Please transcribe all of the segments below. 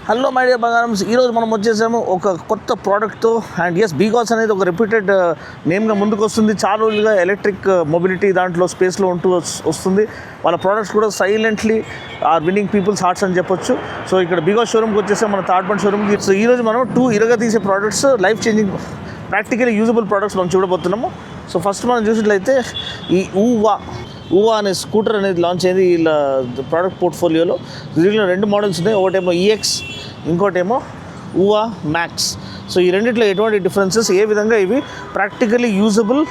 Hello my dear బంగారమ్స్, ఈరోజు మనం వచ్చేసాము ఒక కొత్త ప్రోడక్ట్తో. అండ్ ఎస్, బీగాస్ అనేది ఒక రిపీటెడ్ నేమ్గా ముందుకు వస్తుంది. చాలా రోజులుగా ఎలక్ట్రిక్ మొబిలిటీ దాంట్లో స్పేస్లో ఉంటూ వస్తుంది. వాళ్ళ ప్రోడక్ట్స్ కూడా silently are winning people's hearts అని చెప్పొచ్చు. సో ఇక్కడ బీగాస్ షోరూమ్కి వచ్చేసాం, మన థర్డ్ పార్టీ షోరూమ్కి. సో ఈరోజు మనం 2 ఇరగదీసే products, life changing, practically usable products మనం చూడబోతున్నాము. సో ఫస్ట్ మనం చూసినట్లయితే ఈ ఊవా అనే స్కూటర్ అనేది లాంచ్ అయింది వీళ్ళ ప్రోడక్ట్ పోర్ట్ఫోలియోలో. దీంట్లో 2 మోడల్స్ ఉన్నాయి. ఒకటేమో ఈఎక్స్, ఇంకోటేమో ఊవా మ్యాక్స్. సో ఈ రెండిట్లో ఎటువంటి డిఫరెన్సెస్, ఏ విధంగా ఇవి ప్రాక్టికలీ యూజబుల్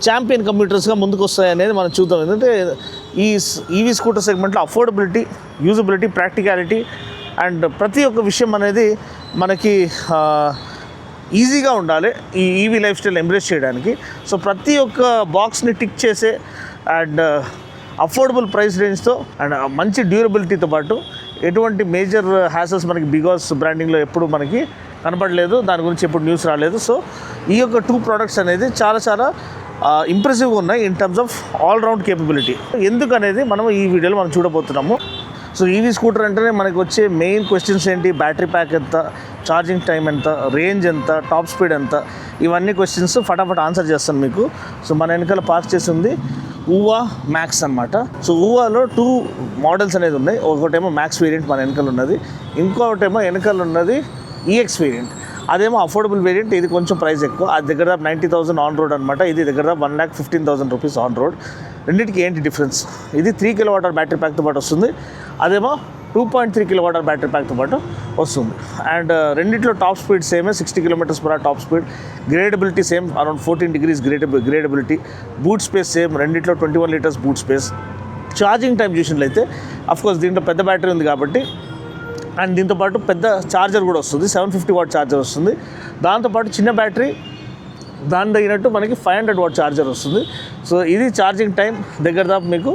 ఛాంపియన్ కంప్యూటర్స్గా ముందుకు వస్తాయి అనేది మనం చూద్దాం. ఎందుకంటే ఈ ఈవీ స్కూటర్ సెగ్మెంట్లో అఫోర్డబిలిటీ, యూజబిలిటీ, ప్రాక్టికాలిటీ అండ్ ప్రతి ఒక్క విషయం అనేది మనకి ఈజీగా ఉండాలి ఈ ఈవీ లైఫ్ స్టైల్ ఎంబ్రేస్ చేయడానికి. సో ప్రతి ఒక్క బాక్స్ని టిక్ చేసే అండ్ అఫోర్డబుల్ ప్రైస్ రేంజ్తో అండ్ మంచి డ్యూరబిలిటీతో పాటు ఎటువంటి మేజర్ హ్యాసల్స్ మనకి బిగాస్ బ్రాండింగ్లో ఎప్పుడు మనకి కనపడలేదు, దాని గురించి ఎప్పుడు న్యూస్ రాలేదు. సో ఈ యొక్క 2 ప్రోడక్ట్స్ అనేది చాలా ఇంప్రెసివ్గా ఉన్నాయి in terms of all round capability. ఎందుకనేది మనం ఈ వీడియోలో మనం చూడబోతున్నాము. సో ఈవీ స్కూటర్ అంటేనే మనకి వచ్చే మెయిన్ క్వశ్చన్స్ ఏంటి, బ్యాటరీ ప్యాక్ ఎంత, ఛార్జింగ్ టైం ఎంత, రేంజ్ ఎంత, టాప్ స్పీడ్ ఎంత, ఇవన్నీ క్వశ్చన్స్ ఫటాఫట్ ఆన్సర్ చేస్తాను మీకు. సో మన వెనకాల పార్క్ చేసి ఉంది ఊవా మ్యాక్స్ అనమాట. సో ఊవాలో 2 మోడల్స్ అనేది ఉన్నాయి. ఒకటేమో మ్యాక్స్ వేరియంట్ మన వెనకాల ఉన్నది, ఇంకొకటేమో వెనకాల ఉన్నది ఈఎక్స్ వేరియంట్. అదేమో అఫోర్డబుల్ వేరియంట్, ఇది కొంచెం ప్రైస్ ఎక్కువ. అది దగ్గర 90,000 ఆన్ రోడ్ అనమాట. ఇది దగ్గర 1,15,000 రూపీస్ ఆన్ రోడ్. రెండింటికి ఏంటి డిఫరెన్స్? ఇది 3 kWh బ్యాటరీ ప్యాక్తో పాటు వస్తుంది, అదేమో 2.3 kWh బ్యాటరీ ప్యాక్తో పాటు వస్తుంది. అండ్ రెండిట్లో టాప్ స్పీడ్ సేమే, 60 km/h top speed. Gradability same, around 14 degrees gradability. Boot space same, రెండిట్లో 21 liters boot space. Charging time చూసినట్లయితే అఫ్కోర్స్ దీంట్లో పెద్ద బ్యాటరీ ఉంది కాబట్టి, అండ్ దీంతోపాటు పెద్ద ఛార్జర్ కూడా వస్తుంది, 750 watt ఛార్జర్ వస్తుంది. దాంతోపాటు చిన్న బ్యాటరీ, దాని తగినట్టు మనకి 500 watt ఛార్జర్ వస్తుంది. సో ఇది ఛార్జింగ్ టైం దగ్గర దాకా మీకు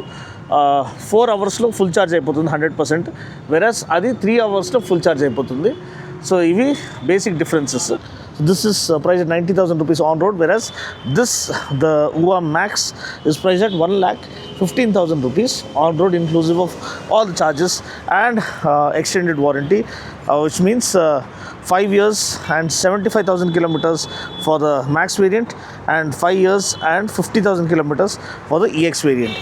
4 hours ఫుల్ ఛార్జ్ అయిపోతుంది 100%, వెరస్ అది 3 hours ఫుల్ ఛార్జ్ అయిపోతుంది. సో ఇవి basic differences. This is priced at 90,000 rupees on road, whereas the UVA Max is priced at 1,15,000 rupees on road, inclusive of all the charges and extended warranty, which means 5 years and 75,000 kilometers for the Max variant and 5 years and 50,000 kilometers for the EX variant.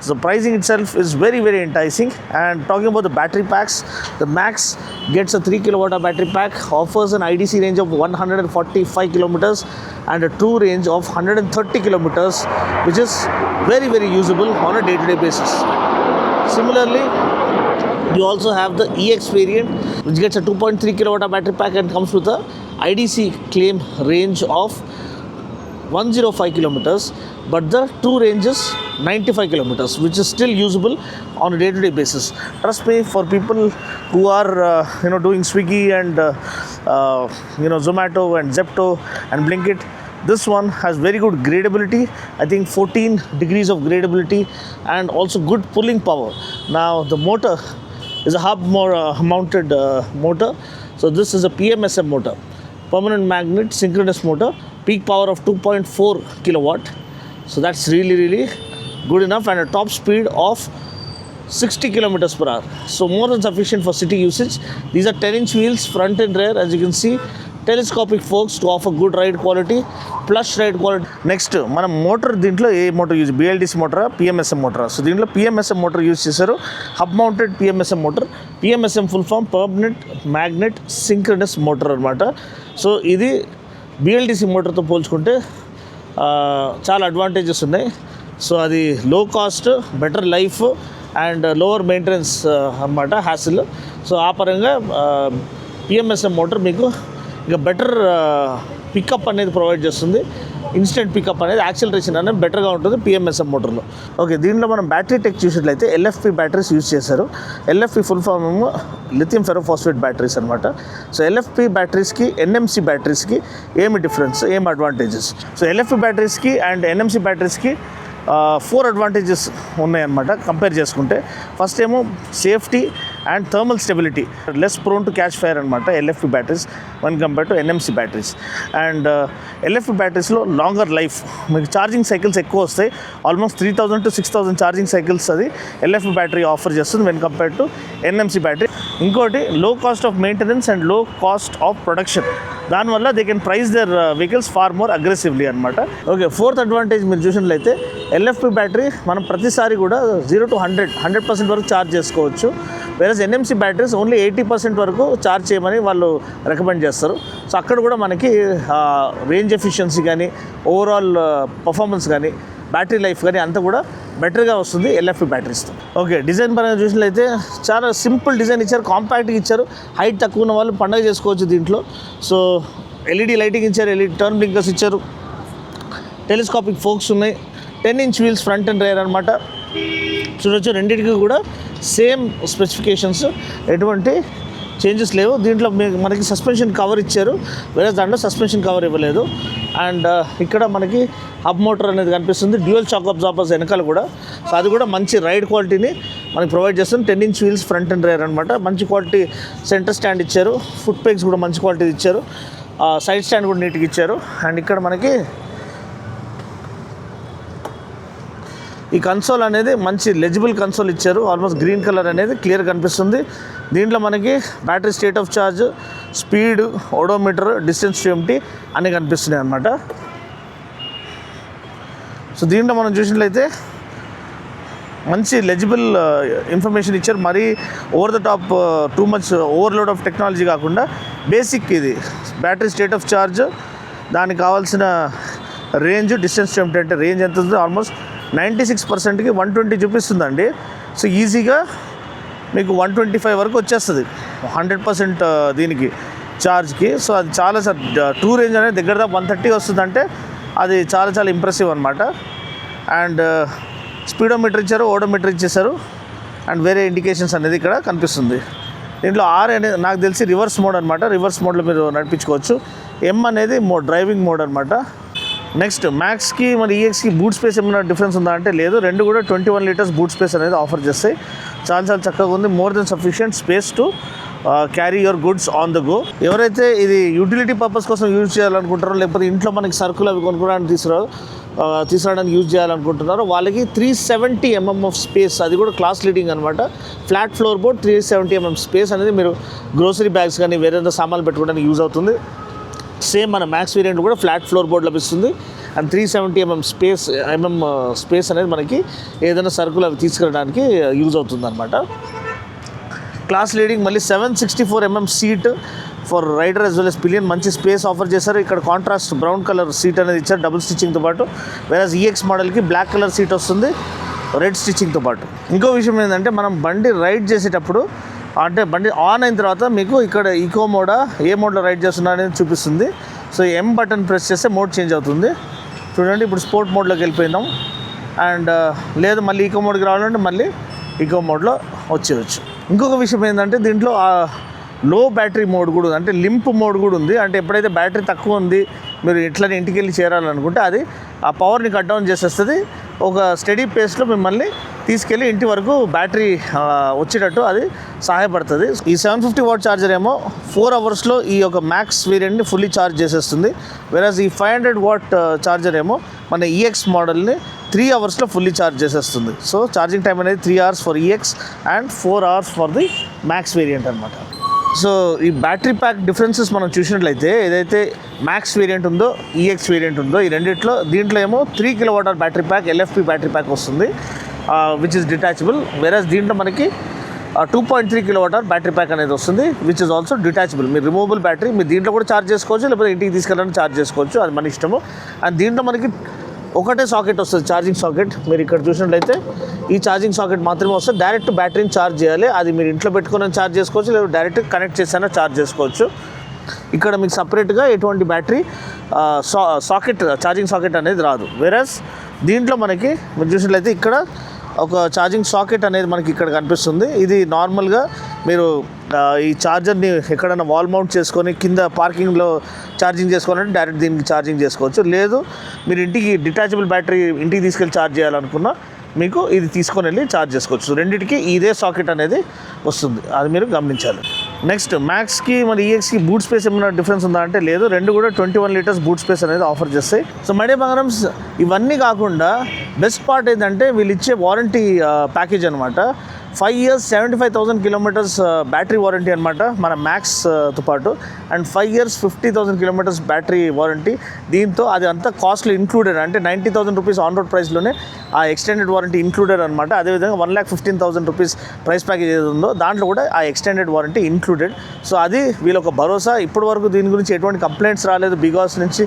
So pricing itself is very enticing. And talking about the battery packs, the Max gets a 3 kWh battery pack, offers an IDC range of 145 kilometers and a true range of 130 kilometers, which is very usable on a day-to-day basis. Similarly, you also have the EX variant, which gets a 2.3 kWh battery pack and comes with a IDC claim range of 105 kilometers, but the true range is 95 kilometers, which is still usable on a day-to-day basis. Trust me, for people who are doing Swiggy and Zomato and Zepto and Blinkit, this one has very good gradability. I think 14 degrees of gradability and also good pulling power. Now the motor is a hub mounted motor. So this is a PMSM motor, permanent magnet synchronous motor, peak power of 2.4 kilowatt. So that's really good enough, and a top speed of 60 km/h. So more than sufficient for city usage. These are 10-inch wheels, front and rear, as you can see. Telescopic forks to offer good ride quality, plush ride quality. Next, మనం motor దీంట్లో ఏ motor use, BLDC మోటారా, PMSM మోటారా? So దీంట్లో PMSM motor use చేశారు, hub mounted PMSM motor. PMSM full form permanent magnet synchronous motor అనమాట. So ఇది BLDC మోటార్తో పోల్చుకుంటే చాలా అడ్వాంటేజెస్ ఉన్నాయి. సో అది low cost, better life and lower maintenance అన్నమాట, హ్యాసిల్. సో ఆ పరంగా PMSM మోటార్ మీకు ఇక బెటర్ పికప్ అనేది ప్రొవైడ్ చేస్తుంది. ఇన్స్టెంట్ పికప్ అనేది, యాక్సిలరేషన్ అనేది బెటర్గా ఉంటుంది PMSM మోటార్లో. ఓకే, దీంట్లో మనం బ్యాటరీ టెక్ చూసినట్లయితే LFP బ్యాటరీస్ యూజ్ చేశారు. LFP full form lithium ferrophosphate batteries అనమాట. సో LFP బ్యాటరీస్కి NMC బ్యాటరీస్కి ఏమి డిఫరెన్స్, ఏమి అడ్వాంటేజెస్? సో LFP బ్యాటరీస్కి అండ్ NMC బ్యాటరీస్కి 4 అడ్వాంటేజెస్ ఉన్నాయన్నమాట కంపేర్ చేసుకుంటే. ఫస్ట్ ఏమో safety and thermal stability, less prone to catch fire అనమాట LFP batteries one compare to NMC batteries. And LFP బ్యాటరీస్లో లాంగర్ లైఫ్, మీకు ఛార్జింగ్ సైకిల్స్ ఎక్కువ వస్తాయి. ఆల్మోస్ట్ 3000 to 6000 ఛార్జింగ్ సైకిల్స్ అది ఎల్ఎఫ్పి బ్యాటరీ ఆఫర్ చేస్తుంది when compare to NMC battery. ఇంకోటి low cost of maintenance and low cost of production, దానివల్ల they can price their vehicles far more aggressively అనమాట. Okay, fourth advantage మీరు చూసినట్లయితే LFP battery మనం ప్రతిసారి కూడా 0 to 100% వరకు ఛార్జ్ చేసుకోవచ్చు. వేరేస్ ఎన్ఎంసి బ్యాటరీస్ ఓన్లీ 80% వరకు ఛార్జ్ చేయమని వాళ్ళు రికమెండ్ చేస్తారు. సో అక్కడ కూడా మనకి రేంజ్ ఎఫిషియన్సీ కానీ ఓవరాల్ పర్ఫార్మెన్స్ కానీ బ్యాటరీ లైఫ్ కానీ అంతా కూడా బెటర్గా వస్తుంది ఎల్ఎఫ్పి బ్యాటరీస్తో. ఓకే, డిజైన్ పరంగా చూసినట్లయితే చాలా సింపుల్ డిజైన్ ఇచ్చారు, కాంపాక్ట్గా ఇచ్చారు. హైట్ తక్కువ ఉన్న వాళ్ళు పండగ చేసుకోవచ్చు దీంట్లో. సో ఎల్ఈడి లైటింగ్ ఇచ్చారు, ఎల్ఈడి టర్న్ బ్లింకర్స్ ఇచ్చారు, టెలిస్కోపిక్ ఫోక్స్ ఉన్నాయి, 10-inch wheels front and rare అనమాట. చూడొచ్చు రెండింటికి కూడా సేమ్ స్పెసిఫికేషన్స్, ఎటువంటి చేంజెస్ లేవు. దీంట్లో మనకి సస్పెన్షన్ కవర్ ఇచ్చారు, వేరే దాంట్లో సస్పెన్షన్ కవర్ ఇవ్వలేదు. అండ్ ఇక్కడ మనకి హబ్ మోటార్ అనేది కనిపిస్తుంది, డ్యూయల్ షాక్ అబ్జార్బర్స్ వెనకాల కూడా. సో అది కూడా మంచి రైడ్ క్వాలిటీని మనకి ప్రొవైడ్ చేస్తుంది. 10-inch wheels front and rare అనమాట. మంచి క్వాలిటీ సెంటర్ స్టాండ్ ఇచ్చారు, ఫుట్ పెగ్స్ కూడా మంచి క్వాలిటీ ఇచ్చారు, సైడ్ స్టాండ్ కూడా నీట్గా ఇచ్చారు. అండ్ ఇక్కడ మనకి ఈ కన్సోల్ అనేది మంచి లెజిబుల్ కన్సోల్ ఇచ్చారు, ఆల్మోస్ట్ గ్రీన్ కలర్ అనేది క్లియర్ కనిపిస్తుంది. దీంట్లో మనకి battery state of charge, speed, odometer, distance to empty అన్నీ కనిపిస్తున్నాయి అన్నమాట. సో దీంట్లో మనం చూసినట్లయితే మంచి లెజిబుల్ ఇన్ఫర్మేషన్ ఇచ్చారు. మరీ over the top too much overload of technology కాకుండా బేసిక్ ఇది బ్యాటరీ స్టేట్ ఆఫ్ ఛార్జ్, దానికి కావాల్సిన రేంజ్, డిస్టెన్స్ టు ఎంటీ అంటే రేంజ్ ఎంత ఉందో ఆల్మోస్ట్ 96%కి 120 చూపిస్తుందండి. సో ఈజీగా మీకు 125 వరకు వచ్చేస్తుంది 100% దీనికి ఛార్జ్కి. సో అది చాలా సార్ టూ రేంజ్ అనేది దగ్గర 130 వస్తుందంటే అది చాలా చాలా ఇంప్రెసివ్ అనమాట. అండ్ స్పీడోమీటర్ ఇచ్చారు, ఓడోమీటర్ ఇచ్చేసారు, అండ్ వేరే ఇండికేషన్స్ అనేది ఇక్కడ కనిపిస్తుంది. దీంట్లో ఆర్ అనేది నాకు తెలిసి రివర్స్ మోడ్ అనమాట, రివర్స్ మోడ్లో మీరు నడిపించుకోవచ్చు. ఎం అనేది డ్రైవింగ్ మోడ్ అనమాట. నెక్స్ట్ మ్యాక్స్కి మరి ఈఎక్స్కి బూట్ స్పేస్ ఏమైనా డిఫరెన్స్ ఉందా అంటే లేదు, రెండు కూడా 21 లీటర్స్ బూట్ స్పేస్ అనేది ఆఫర్ చేస్తాయి. చాలా చాలా చక్కగా ఉంది, more than sufficient space to carry your goods on the go. ఎవరైతే ఇది యూటిలిటీ పర్పస్ కోసం యూజ్ చేయాలనుకుంటారో, లేకపోతే ఇంట్లో మనకి సరుకులు అవి కొనుక్కోవడానికి తీసుకురావడానికి యూజ్ చేయాలనుకుంటున్నారో వాళ్ళకి 370 mm ఆఫ్ స్పేస్, అది కూడా క్లాస్ లీడింగ్ అనమాట. Flat floor board 370 mm space అనేది మీరు గ్రోసరీ బ్యాగ్స్ కానీ వేరే సామాన్లు పెట్టుకోవడానికి యూజ్ అవుతుంది. సేమ్ మన మ్యాక్స్ వేరియంట్ కూడా ఫ్లాట్ ఫ్లోర్ బోర్డ్ లభిస్తుంది. అండ్ 370 mm స్పేస్ అనేది మనకి ఏదైనా సరుకులు అవి తీసుకురావడానికి యూజ్ అవుతుంది అనమాట. క్లాస్ లీడింగ్ మళ్ళీ 764 mm seat for rider as well as pillion, మంచి స్పేస్ ఆఫర్ చేశారు. ఇక్కడ కాంట్రాస్ట్ బ్రౌన్ కలర్ సీట్ అనేది ఇచ్చారు డబుల్ స్టిచ్చింగ్తో పాటు. వేరే ఈఎక్స్ మోడల్కి బ్లాక్ కలర్ సీట్ వస్తుంది రెడ్ స్టిచ్చింగ్తో పాటు. ఇంకో విషయం ఏంటంటే మనం బండి రైడ్ చేసేటప్పుడు అంటే బండి ఆన్ అయిన తర్వాత మీకు ఇక్కడ ఈకో మోడా ఏ మోడ్లో రైడ్ చేస్తున్నా అనేది చూపిస్తుంది. సో ఎం బటన్ ప్రెస్ చేస్తే మోడ్ చేంజ్ అవుతుంది. చూడండి ఇప్పుడు స్పోర్ట్ మోడ్లోకి వెళ్ళిపోయినాం. అండ్ లేదు మళ్ళీ ఈకో మోడ్కి రావాలంటే మళ్ళీ ఈకో మోడ్లో వచ్చేయచ్చు. ఇంకొక విషయం ఏంటంటే దీంట్లో లో బ్యాటరీ మోడ్ కూడా ఉంది, అంటే లింప్ మోడ్ కూడా ఉంది. అంటే ఎప్పుడైతే బ్యాటరీ తక్కువ ఉంది మీరు ఇట్లనే ఇంటికి వెళ్ళి చేరాలనుకుంటే అది ఆ పవర్ని కట్ డౌన్ చేసేస్తుంది. ఒక స్టడీ పేస్లో మిమ్మల్ని తీసుకెళ్ళి ఇంటి వరకు బ్యాటరీ వచ్చేటట్టు అది సహాయపడుతుంది. ఈ 750 వాట్ ఛార్జర్ ఏమో 4 అవర్స్లో ఈ యొక్క మ్యాక్స్ వేరియంట్ని ఫుల్లీ ఛార్జ్ చేసేస్తుంది. వెరాజ్ ఈ 500 వాట్ ఛార్జర్ ఏమో మన ఈఎక్స్ మోడల్ని 3 అవర్స్లో ఫుల్లీ ఛార్జ్ చేసేస్తుంది. సో ఛార్జింగ్ టైం అనేది 3 hours for EX and 4 hours for the max variant అనమాట. సో ఈ బ్యాటరీ ప్యాక్ డిఫరెన్సెస్ మనం చూసినట్లయితే ఏదైతే మ్యాక్స్ వేరియంట్ ఉందో ఈఎక్స్ వేరియంట్ ఉందో ఈ రెండిట్లో దీంట్లో ఏమో 3 kWh battery pack LFP battery pack వస్తుంది విచ్ ఇస్ డిటాచబుల్. వెరాజ్ దీంట్లో మనకి 2.3 kWh బ్యాటరీ ప్యాక్ అనేది వస్తుంది విచ్ ఇస్ ఆల్సో డిటాచబుల్. మీరు రిమూవబుల్ బ్యాటరీ మీరు దీంట్లో కూడా ఛార్జ్ చేసుకోవచ్చు, లేకపోతే ఇంటికి తీసుకెళ్ళడానికి ఛార్జ్ చేసుకోవచ్చు, అది మన ఇష్టము. అండ్ దీంట్లో మనకి ఒకటే సాకెట్ వస్తుంది, ఛార్జింగ్ సాకెట్. మీరు ఇక్కడ చూసినట్లయితే ఈ ఛార్జింగ్ సాకెట్ మాత్రమే వస్తుంది. డైరెక్ట్ బ్యాటరీని ఛార్జ్ చేయాలి, అది మీరు ఇంట్లో పెట్టుకుని ఛార్జ్ చేసుకోవచ్చు, లేదా డైరెక్ట్ కనెక్ట్ చేసైనా ఛార్జ్ చేసుకోవచ్చు. ఇక్కడ మీకు సపరేట్గా ఎటువంటి బ్యాటరీ సాకెట్ ఛార్జింగ్ సాకెట్ అనేది రాదు. వెరాజ్ దీంట్లో మనకి మీరు చూసినట్లయితే ఇక్కడ ఒక ఛార్జింగ్ సాకెట్ అనేది మనకి ఇక్కడ కనిపిస్తుంది. ఇది నార్మల్గా మీరు ఈ ఛార్జర్ని ఎక్కడైనా వాల్ మౌంట్ చేసుకొని కింద పార్కింగ్లో ఛార్జింగ్ చేసుకోవాలంటే డైరెక్ట్ దీనికి ఛార్జింగ్ చేసుకోవచ్చు. లేదు మీరు ఇంటికి డిటాచబుల్ బ్యాటరీ ఇంటికి తీసుకెళ్ళి ఛార్జ్ చేయాలనుకున్నా మీకు ఇది తీసుకొని వెళ్ళి ఛార్జ్ చేసుకోవచ్చు. రెండింటికి ఇదే సాకెట్ అనేది వస్తుంది, అది మీరు గమనించాలి. నెక్స్ట్ మ్యాక్స్కి మరి ఈఎక్స్కి బూట్ స్పేస్ ఏమైనా డిఫరెన్స్ ఉందా అంటే లేదు, రెండు కూడా 21 లీటర్స్ బూట్ స్పేస్ అనేది ఆఫర్ చేస్తాయి. సో మై డియర్ బంగారమ్స్, ఇవన్నీ కాకుండా బెస్ట్ పార్ట్ ఏంటంటే వీళ్ళు ఇచ్చే వారంటీ ప్యాకేజ్ అనమాట. 5 years 75,000 kilometers బ్యాటరీ వారంటీ అనమాట మన మ్యాక్స్తో పాటు, and 5 years 50,000 kilometers battery warranty. దీంతో అది అంతా కాస్ట్లో ఇంక్లూడెడ్, అంటే 90,000 రూపీస్ ఆన్ రోడ్ ప్రైస్లోనే ఆ ఎక్స్టెండెడ్ వారంటీ ఇంక్లూడెడ్ అనమాట. అదేవిధంగా 1,15,000 రూపీస్ ప్రైస్ ప్యాకేజ్ ఏది ఉందో దాంట్లో కూడా ఆ ఎక్స్టెండెడ్ వారంటీ ఇంక్లూడెడ్. సో అది వీళ్ళొక భరోసా. ఇప్పటి వరకు దీని గురించి ఎటువంటి కంప్లైంట్స్ రాలేదు బిగాస్ నుంచి,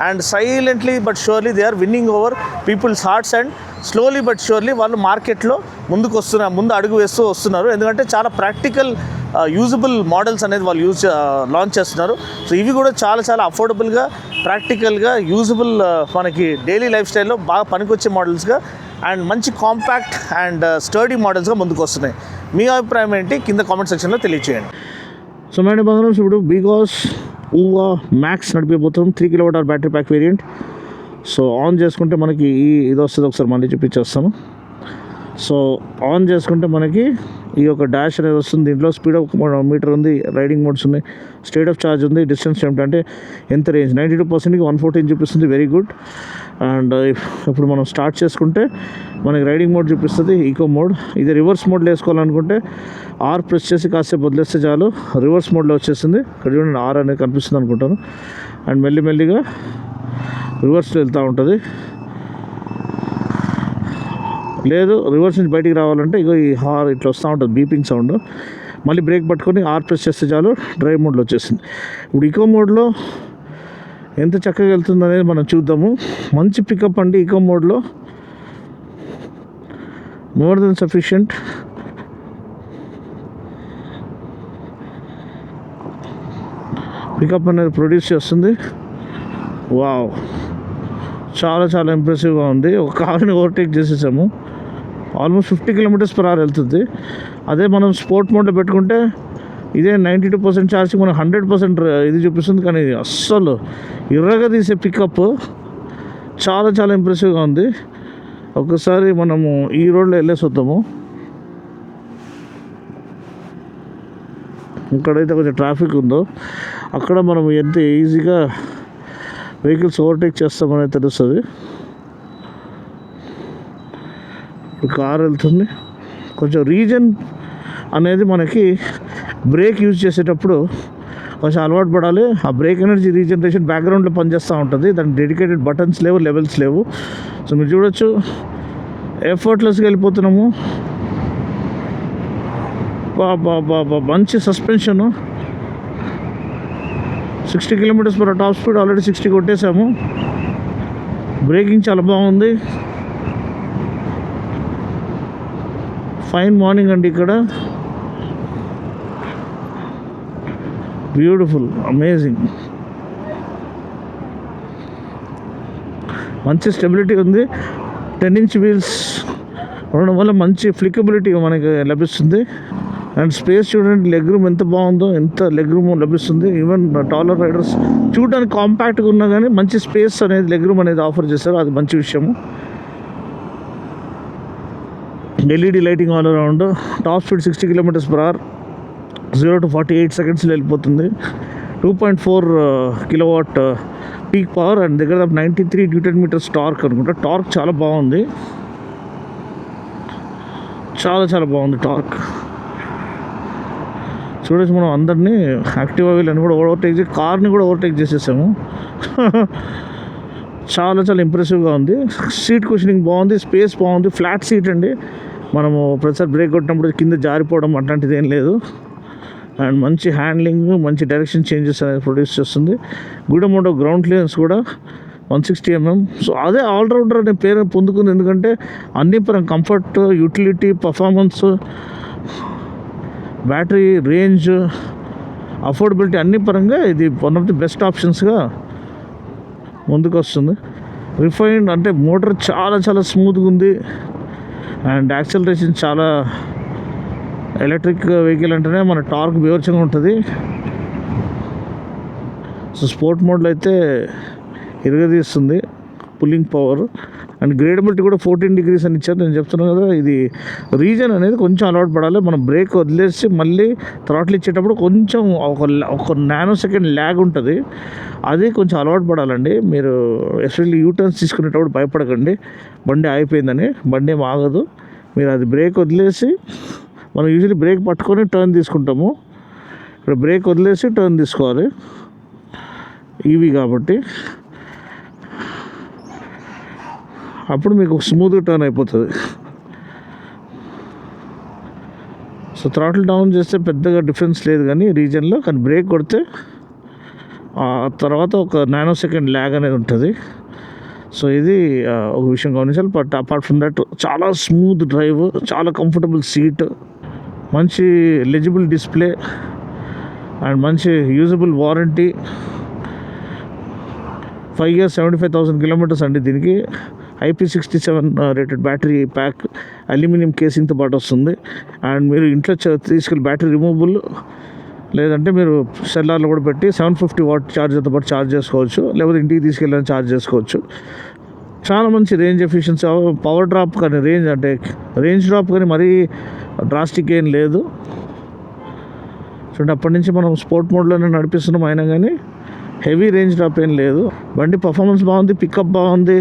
and silently but surely they are winning over people's hearts, and slowly but surely వాళ్ళు మార్కెట్లో ముందు అడుగు వేస్తూ వస్తున్నారు. ఎందుకంటే చాలా ప్రాక్టికల్ యూజబుల్ మోడల్స్ అనేది వాళ్ళు లాంచ్ చేస్తున్నారు. సో ఇవి కూడా చాలా అఫోర్డబుల్గా, ప్రాక్టికల్గా, యూజబుల్, మనకి డైలీ లైఫ్ స్టైల్లో బాగా పనికొచ్చే మోడల్స్గా అండ్ మంచి కాంపాక్ట్ అండ్ స్టర్డీ మోడల్స్గా ముందుకు వస్తున్నాయి. మీ అభిప్రాయం ఏంటి కింద కామెంట్ సెక్షన్లో తెలియచేయండి. సో మేడం బంగారం, ఇప్పుడు బికాస్ ఊవా మ్యాక్స్ నడిపిపోతున్నాం 3 kWh battery pack variant. So on చేసుకుంటే మనకి ఇది వస్తుంది, ఒకసారి మళ్ళీ చూపించేస్తాను. సో ఆన్ చేసుకుంటే మనకి ఈ యొక్క డాష్ అనేది వస్తుంది. దీంట్లో స్పీడ్ ఆఫ్ మీటర్ ఉంది, రైడింగ్ మోడ్స్ ఉన్నాయి, స్టేట్ ఆఫ్ ఛార్జ్ ఉంది, డిస్టెన్స్ ఏమిటంటే ఎంత రేంజ్ 92%కి 114 చూపిస్తుంది, వెరీ గుడ్. అండ్ ఇప్పుడు మనం స్టార్ట్ చేసుకుంటే మనకి రైడింగ్ మోడ్ చూపిస్తుంది, ఈకో మోడ్. ఇది రివర్స్ మోడ్లో వేసుకోవాలనుకుంటే ఆర్ ప్రెస్ చేసి కాసేపు వదిలేస్తే చాలు, రివర్స్ మోడ్లో వచ్చేస్తుంది. ఇక్కడ చూడండి ఆర్ అనేది కనిపిస్తుంది అనుకుంటాను. అండ్ మెల్లిగా రివర్స్లో వెళ్తూ ఉంటుంది. లేదు రివర్స్ నుంచి బయటికి రావాలంటే ఇగో ఈ హార్ ఇట్లా వస్తూ ఉంటుంది, బీపింగ్ సౌండ్. మళ్ళీ బ్రేక్ పట్టుకొని ఆర్ ప్రెస్ చేస్తే చాలు, డ్రైవ్ మోడ్లో వచ్చేసింది. ఇప్పుడు ఈకో మోడ్లో ఎంత చక్కగా వెళ్తుంది అనేది మనం చూద్దాము. మంచి పికప్ అండి ఈకో మోడ్లో, మోర్ దెన్ సఫిషియంట్. పికప్ అనేది ప్రొడ్యూస్ చేస్తుంది. వావ్, చాలా ఇంప్రెసివ్గా ఉంది. ఒక కార్ని ఓవర్టేక్ చేసేసాము, ఆల్మోస్ట్ 50 km/h వెళ్తుంది. అదే మనం స్పోర్ట్ మోడ్లో పెట్టుకుంటే ఇదే 92% ఛార్జింగ్ మనకు 100% ఇది చూపిస్తుంది. కానీ అస్సలు ఎర్రగా తీసే పికప్ చాలా ఇంప్రెసివ్గా ఉంది. ఒకసారి మనము ఈ రోడ్లో వెళ్ళేసి వద్దాము. ఇక్కడైతే కొంచెం ట్రాఫిక్ ఉందో అక్కడ మనం ఎంత ఈజీగా వెహికల్స్ ఓవర్టేక్ చేస్తామనేది తెలుస్తుంది. ఇప్పుడు కార్ వెళ్తుంది. కొంచెం రీజన్ అనేది మనకి బ్రేక్ యూజ్ చేసేటప్పుడు కొంచెం అలవాటు పడాలి. ఆ బ్రేక్ ఎనర్జీ రీజనరేషన్ బ్యాక్గ్రౌండ్లో పనిచేస్తూ ఉంటుంది, దానికి డెడికేటెడ్ బటన్స్ లేవు, లెవెల్స్ లేవు. సో మీరు చూడొచ్చు ఎఫర్ట్లెస్గా వెళ్ళిపోతున్నాము. బాబా మంచి suspension, 60 km/h top speed already 60 కొట్టేసాము. బ్రేకింగ్ చాలా బాగుంది. ఫైన్ మార్నింగ్ అండి ఇక్కడ, బ్యూటిఫుల్, అమేజింగ్. మంచి స్టెబిలిటీ ఉంది. 10-inch వీల్స్ ఉండడం వల్ల మంచి ఫ్లికబిలిటీ మనకి లభిస్తుంది. అండ్ స్పేస్ చూడండి, లెగ్ రూమ్ ఎంత బాగుందో, ఎంత లెగ్ రూమ్ లభిస్తుంది. ఈవెన్ టాలర్ రైడర్స్ చూడడానికి కాంపాక్ట్గా ఉన్నా కానీ మంచి స్పేస్ అనేది లెగ్ రూమ్ అనేది ఆఫర్ చేస్తారు, అది మంచి విషయము. LED lighting all around. Top speed 60 km/h, 0 to 48 secondsలో వెళ్ళిపోతుంది. 2.4 kW పీక్ పవర్ అండ్ దగ్గర 93 Nm టార్క్ అనుకుంటా. టార్క్ చాలా బాగుంది, చాలా బాగుంది టార్క్. చూడొచ్చు మనం అందరినీ యాక్టివా వీళ్ళని కూడా ఓవర్టేక్ చేసి కార్ని కూడా ఓవర్టేక్ చేసేసాము. చాలా ఇంప్రెసివ్గా ఉంది. సీట్ కుషనింగ్ బాగుంది, స్పేస్ బాగుంది, ఫ్లాట్ సీట్ అండి. మనము ప్రతిసారి బ్రేక్ కొట్టినప్పుడు కింద జారిపోవడం అట్లాంటిది ఏం లేదు. అండ్ మంచి హ్యాండ్లింగ్, మంచి డైరెక్షన్ చేంజెస్ అనేది ప్రొడ్యూస్ చేస్తుంది. Good amount of ground clearance కూడా 160 mm. సో అదే ఆల్రౌండర్ అనే పేరు పొందుకుంది, ఎందుకంటే అన్ని పరంగా comfort, utility, performance, battery range, affordability అన్ని పరంగా ఇది వన్ ఆఫ్ ది బెస్ట్ ఆప్షన్స్గా ముందుకు వస్తుంది. రిఫైన్డ్ అంటే మోటార్ చాలా స్మూత్గా ఉంది. అండ్ యాక్సలరేషన్ చాలా, ఎలక్ట్రిక్ వెహికల్ అంటేనే మన టార్క్ బీభత్సంగా ఉంటుంది. సో స్పోర్ట్ మోడ్లో అయితే ఇరగదీస్తుంది పుల్లింగ్ పవర్. అండ్ గ్రేడబిలిటీ కూడా 14 degrees అని ఇచ్చారు. నేను చెప్తున్నాను కదా, ఇది రీజన్ అనేది కొంచెం అలవాటు పడాలి. మనం బ్రేక్ వదిలేసి మళ్ళీ థ్రాటిల్ ఇచ్చేటప్పుడు కొంచెం ఒక నానో సెకండ్ ల్యాగ్ ఉంటుంది. అది కొంచెం అలవాటు పడాలండి. మీరు ఎస్పెషల్లీ యూటర్న్స్ తీసుకునేటప్పుడు భయపడకండి బండి ఆగిపోయిందని. బండి ఏం ఆగదు. మీరు అది బ్రేక్ వదిలేసి, మనం యూజువల్లీ బ్రేక్ పట్టుకొని టర్న్ తీసుకుంటాము. ఇక్కడ బ్రేక్ వదిలేసి టర్న్ తీసుకోవాలి, ఈవీ కాబట్టి. అప్పుడు మీకు స్మూత్గా టర్న్ అయిపోతుంది. సో థ్రాటిల్ డౌన్ చేస్తే పెద్దగా డిఫరెన్స్ లేదు కానీ రీజన్లో, కానీ బ్రేక్ కొడితే తర్వాత ఒక నానో సెకండ్ ల్యాగ్ అనేది ఉంటుంది. సో ఇది ఒక విషయం గమనించాలి. బట్ అపార్ట్ ఫ్రమ్ దట్ చాలా స్మూత్ డ్రైవ్, చాలా కంఫర్టబుల్ సీట్, మంచి లెజిబుల్ డిస్ప్లే అండ్ మంచి యూజబుల్ వారంటీ. 5 years 75,000 kilometers అండి. దీనికి IP67 rated battery pack, aluminium కేసింగ్తో పాటు వస్తుంది. అండ్ మీరు ఇంట్లో తీసుకెళ్ళి బ్యాటరీ రిమూవబుల్, లేదంటే మీరు సెల్లార్లో కూడా పెట్టి 750 watt ఛార్జర్తో పాటు ఛార్జ్ చేసుకోవచ్చు, లేకపోతే ఇంటికి తీసుకెళ్ళని ఛార్జ్ చేసుకోవచ్చు. చాలా మంచి రేంజ్ ఎఫిషియన్సీ, పవర్ డ్రాప్ కానీ రేంజ్ డ్రాప్ కానీ మరీ డ్రాస్టిక్ ఏం లేదు. చూడండి, అప్పటి నుంచి మనం స్పోర్ట్ మోడ్లోనే నడిపిస్తున్నాం, అయినా కానీ హెవీ రేంజ్ డ్రాప్ ఏం లేదు. బండి పర్ఫార్మెన్స్ బాగుంది, పికప్ బాగుంది,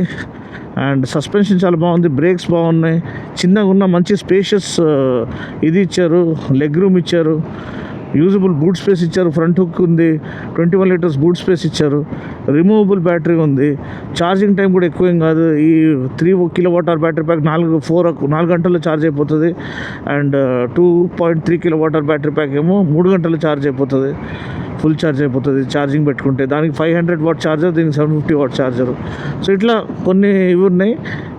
అండ్ సస్పెన్షన్ చాలా బాగుంది, బ్రేక్స్ బాగున్నాయి. చిన్నగా ఉన్న మంచి స్పేషియస్ ఇది ఇచ్చారు, లెగ్ రూమ్ ఇచ్చారు, యూజబుల్ బూట్ స్పేస్ ఇచ్చారు, ఫ్రంట్ హుక్ ఉంది, 21 liters బూట్ స్పేస్ ఇచ్చారు, రిమూవబుల్ బ్యాటరీ ఉంది. ఛార్జింగ్ టైం కూడా ఎక్కువేం కాదు. ఈ 3 kilowatt బ్యాటరీ ప్యాక్ 4 గంటల్లో ఛార్జ్ అయిపోతుంది. అండ్ 2.3 kilowatt బ్యాటరీ ప్యాక్ ఏమో 3 గంటల్లో ఛార్జ్ అయిపోతుంది, ఫుల్ ఛార్జ్ అయిపోతుంది ఛార్జింగ్ పెట్టుకుంటే. దానికి 500 watt ఛార్జర్, దీనికి 750 watt ఛార్జరు. సో ఇట్లా కొన్ని ఇవి ఉన్నాయి,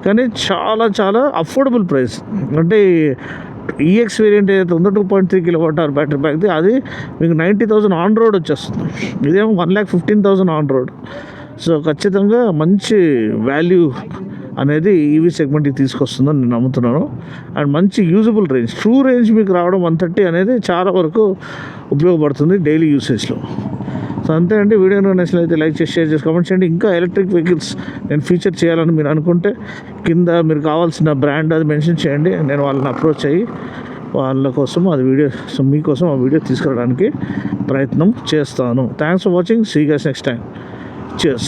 కానీ చాలా చాలా అఫోర్డబుల్ ప్రైస్. అంటే EX వేరియంట్ ఏదైతే ఉందో 2.3 kilowatt బ్యాటరీ ప్యాక్ది, అది మీకు 90,000 ఆన్ రోడ్ వచ్చేస్తుంది. ఇదేమో 1,15,000 ఆన్ రోడ్. సో ఖచ్చితంగా మంచి వాల్యూ అనేది ఈవీ సెగ్మెంట్కి తీసుకొస్తుందని నేను నమ్ముతున్నాను. అండ్ మంచి యూజబుల్ రేంజ్, ట్రూ రేంజ్ మీకు రావడం 130 అనేది చాలా వరకు ఉపయోగపడుతుంది డైలీ యూసేజ్లో. సో అంతే అండి. వీడియో నచ్చినట్లయితే లైక్ చేసి, షేర్ చేసి, కామెంట్ చేయండి. ఇంకా ఎలక్ట్రిక్ వెహికల్స్ నేను ఫీచర్ చేయాలని మీరు అనుకుంటే కింద మీరు కావాల్సిన బ్రాండ్ అది మెన్షన్ చేయండి. నేను వాళ్ళని అప్రోచ్ అయ్యి వాళ్ళ కోసం అది వీడియో, సో మీకోసం ఆ వీడియో తీసుకురావడానికి ప్రయత్నం చేస్తాను. Thanks for watching. See you guys next time. Cheers.